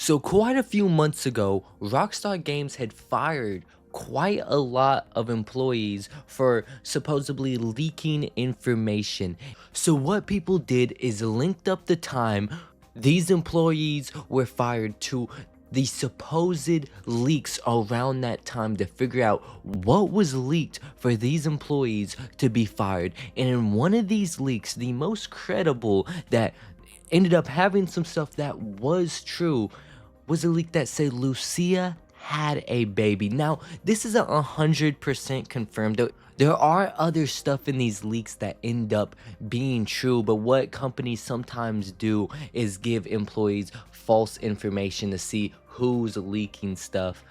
So quite a few months ago, Rockstar Games had fired quite a lot of employees for supposedly leaking information. So what people did is linked up the time these employees were fired to the supposed leaks around that time to figure out what was leaked for these employees to be fired. And in one of these leaks, the most credible that ended up having some stuff that was true was a leak that said Lucia had a baby. Now, this isn't 100% confirmed. There are other stuff in these leaks that end up being true, but what companies sometimes do is give employees false information to see who's leaking stuff.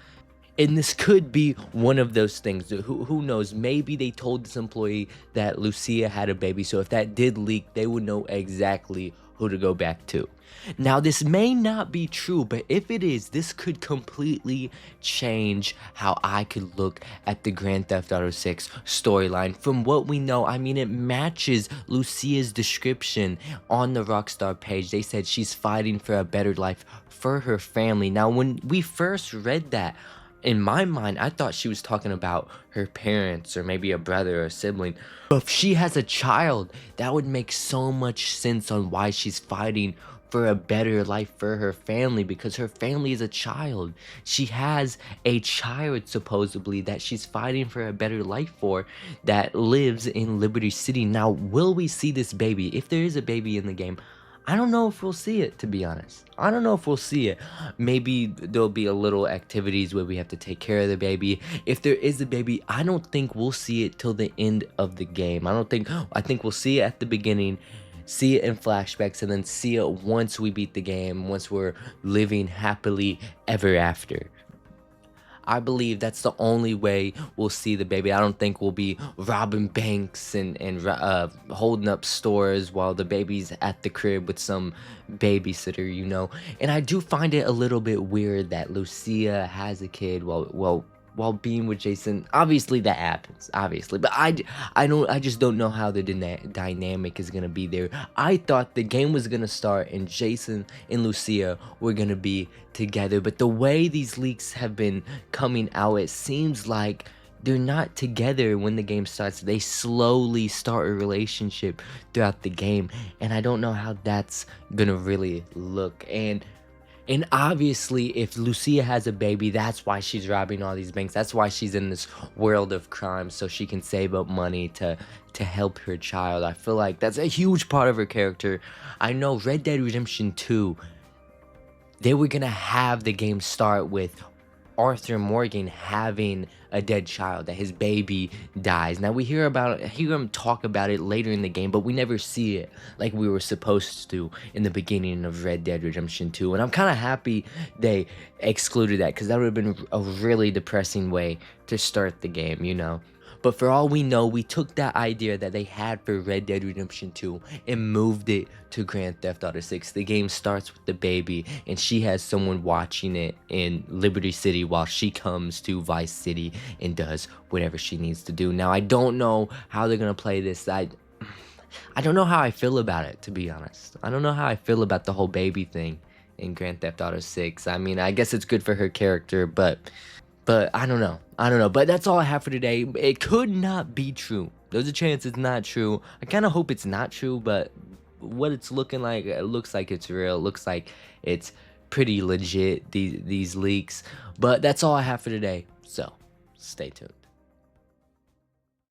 And this could be one of those things. Who knows? Maybe they told this employee that Lucia had a baby. So if that did leak, they would know exactly who to go back to. Now, this may not be true, but if it is, this could completely change how I could look at the Grand Theft Auto 6 storyline. From what we know, I mean, it matches Lucia's description on the Rockstar page. They said she's fighting for a better life for her family. Now, when we first read that, in my mind, I thought she was talking about her parents or maybe a brother or a sibling. But if she has a child, that would make so much sense on why she's fighting for a better life for her family, because her family is a child. She has a child supposedly that she's fighting for a better life for that lives in Liberty City. Now, will we see this baby? If there is a baby in the game, I don't know if we'll see it, to be honest. I don't know if we'll see it. Maybe there'll be a little activities where we have to take care of the baby. If there is a baby, I don't think we'll see it till the end of the game. I think we'll see it at the beginning, see it in flashbacks, and then see it once we beat the game, once we're living happily ever after. I believe that's the only way we'll see the baby. I don't think we'll be robbing banks and holding up stores while the baby's at the crib with some babysitter, you know. And I do find it a little bit weird that Lucia has a kid while being with Jason. Obviously that happens, obviously, but I just don't know how the dynamic is gonna be there. I thought the game was gonna start and Jason and Lucia were gonna be together, but the way these leaks have been coming out, it seems like they're not together when the game starts. They slowly start a relationship throughout the game, and I don't know how that's gonna really look. And obviously, if Lucia has a baby, that's why she's robbing all these banks. That's why she's in this world of crime, so she can save up money to help her child. I feel like that's a huge part of her character. I know Red Dead Redemption 2, they were gonna have the game start with Arthur Morgan having a dead child, that his baby dies. Now we hear him talk about it later in the game, but we never see it like we were supposed to in the beginning of Red Dead Redemption 2. And I'm kind of happy they excluded that, because that would have been a really depressing way to start the game, you know. But for all we know, we took that idea that they had for Red Dead Redemption 2 and moved it to Grand Theft Auto 6. The game starts with the baby, and she has someone watching it in Liberty City while she comes to Vice City and does whatever she needs to do. Now, I don't know how they're going to play this. I don't know how I feel about it, to be honest. I don't know how I feel about the whole baby thing in Grand Theft Auto 6. I mean, I guess it's good for her character, but I don't know. But that's all I have for today. It could not be true. There's a chance it's not true. I kind of hope it's not true, but what it's looking like, it looks like it's real. It looks like it's pretty legit, these leaks. But that's all I have for today. So, stay tuned.